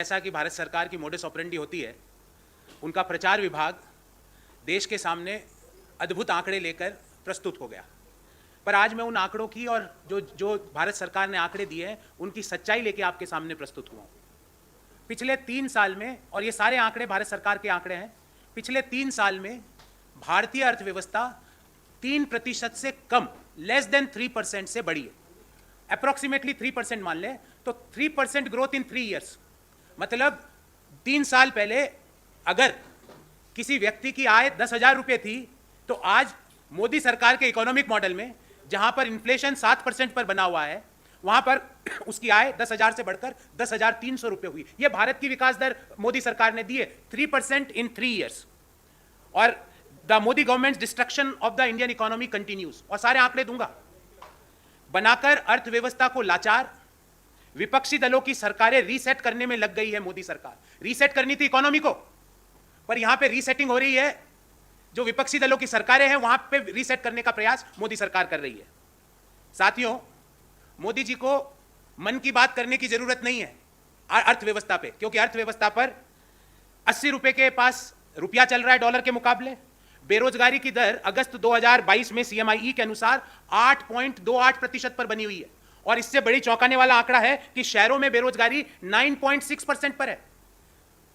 जैसा कि भारत सरकार की मोडस ऑपरेंडी होती है, उनका प्रचार विभाग देश के सामने अद्भुत आंकड़े लेकर प्रस्तुत हो गया। पर आज मैं उन आंकड़ों की और जो भारत सरकार ने आंकड़े दिए हैं उनकी सच्चाई लेके आपके सामने प्रस्तुत हुआ हूं। पिछले 3 साल में, और ये सारे आंकड़े भारत सरकार के आंकड़े हैं, पिछले 3 साल में भारतीय अर्थव्यवस्था 3% से कम, लेस देन 3% से बढ़ी है। अप्रोक्सीमेटली 3% मान लें तो 3% ग्रोथ इन 3 ईयर्स, मतलब 3 साल पहले अगर किसी व्यक्ति की आय 10,000 रुपये थी तो आज मोदी सरकार के इकोनॉमिक मॉडल में, जहां पर इन्फ्लेशन 7% पर बना हुआ है, वहां पर उसकी आय 10,000 से बढ़कर 10,300 रुपये हुई। यह भारत की विकास दर मोदी सरकार ने दी है, 3% इन 3 ईयर्स। और the Modi government destruction of the Indian economy continues, और सारे आंकड़े दूंगा। बनाकर अर्थव्यवस्था को लाचार, विपक्षी दलों की सरकारें रीसेट करने में लग गई है। मोदी सरकार रीसेट करनी थी इकोनॉमी को, पर यहां पे रीसेटिंग हो रही है। जो विपक्षी दलों की सरकारें हैं वहां पे रीसेट करने का प्रयास मोदी सरकार कर रही है। साथियों, मोदी जी को मन की बात करने की जरूरत नहीं है अर्थव्यवस्था पे, क्योंकि अर्थव्यवस्था पर 80 रुपए के पास रुपया चल रहा है डॉलर के मुकाबले। बेरोजगारी की दर अगस्त 2022 में सीएमआई के अनुसार 8.28% पर बनी हुई है, और इससे बड़ी चौंकाने वाला आंकड़ा है कि शहरों में बेरोजगारी 9.6% पर है।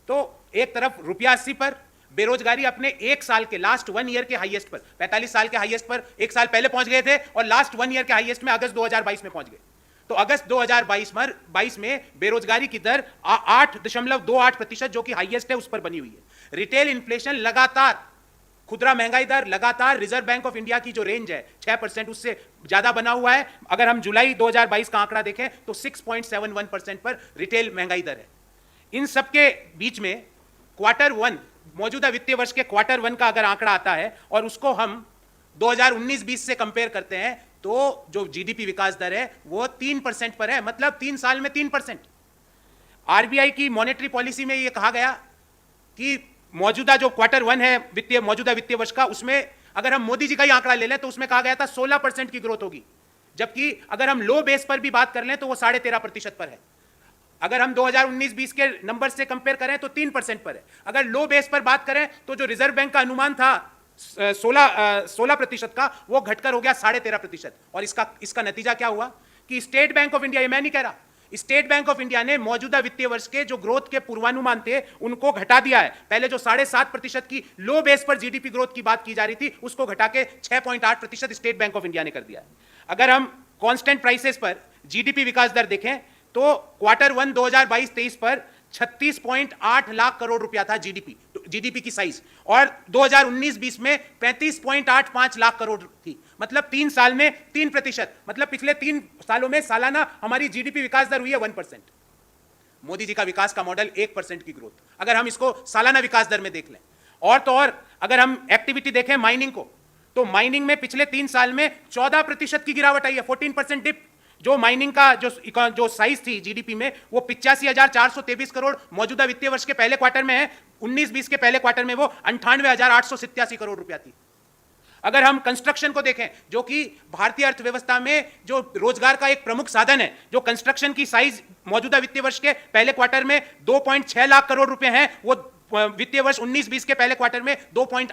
तो एक तरफ रुपया 80 पर, बेरोजगारी अपने 1 साल के, लास्ट 1 ईयर के हाईएस्ट पर, 45 साल के हाईएस्ट पर 1 साल पहले पहुंच गए थे, और लास्ट 1 ईयर के हाईएस्ट में अगस्त 2022 में पहुंच गए। तो अगस्त 2022 में बेरोजगारी की दर 8.28%, जो कि हाईएस्ट है, उस पर बनी हुई है। रिटेल इन्फ्लेशन लगातार, खुदरा महंगाई दर लगातार रिजर्व बैंक ऑफ इंडिया की जो रेंज है 6%, उससे ज्यादा बना हुआ है। अगर हम जुलाई 2022 का आंकड़ा देखें तो 6.71% पर रिटेल महंगाई दर है। इन सबके बीच में Q1, मौजूदा वित्तीय वर्ष के Q1 का अगर आंकड़ा आता है और उसको हम 2019-20 से कंपेयर करते हैं, तो जो जीडीपी विकास दर है वो 3% पर है, मतलब 3 साल में 3%। आरबीआई की मॉनेटरी पॉलिसी में यह कहा गया कि मौजूदा जो Q1 है मौजूदा वित्तीय वर्ष का, उसमें अगर हम मोदी जी का ही आंकड़ा ले लें तो उसमें कहा गया था 16% की ग्रोथ होगी, जबकि अगर हम लो बेस पर भी बात कर लें तो वो 13.5% पर है। अगर हम 2019-20 के नंबर से कंपेयर करें तो 3% पर है। अगर लो बेस पर बात करें तो जो रिजर्व बैंक का अनुमान था 16% का, वो घटकर हो गया 13.5%। और इसका नतीजा क्या हुआ कि स्टेट बैंक ऑफ इंडिया, ये मैं नहीं कह रहा, स्टेट बैंक ऑफ इंडिया ने मौजूदा वित्तीय वर्ष के जो ग्रोथ के पूर्वानुमान थे उनको घटा दिया है। पहले जो 7.5% की लो बेस पर जीडीपी ग्रोथ की बात की जा रही थी, उसको घटा के 6.8% स्टेट बैंक ऑफ इंडिया ने कर दिया है। अगर हम कांस्टेंट प्राइसेस पर जीडीपी विकास दर देखें तो Q1 2022-23 पर 36.8 लाख करोड़ रुपया था जीडीपी की साइज, और 2019-20 में 35.85 लाख करोड़ थी, मतलब 3 साल में 3%, मतलब पिछले 3 सालों में सालाना हमारी जीडीपी विकास दर हुई है 1%। मोदी जी का विकास का मॉडल 1% की ग्रोथ, अगर हम इसको सालाना विकास दर में देख लें। और तो और अगर हम एक्टिविटी देखें माइनिंग को, तो माइनिंग में पिछले 3 साल में 14% की गिरावट आई है, 14% डिप। जो माइनिंग का जो साइज थी जीडीपी में, वो 85,423 करोड़ मौजूदा वित्तीय वर्ष के पहले क्वार्टर में है। 19-20 के पहले क्वार्टर में वो 98,887 करोड़ रुपया थी। अगर हम कंस्ट्रक्शन को देखें, जो कि भारतीय अर्थव्यवस्था में जो रोजगार का एक प्रमुख साधन है, जो कंस्ट्रक्शन की साइज मौजूदा वित्तीय वर्ष के पहले क्वार्टर में 2.6 लाख करोड़ रुपए हैं, वो वित्तीय वर्ष 19-20 के पहले क्वार्टर में 2.8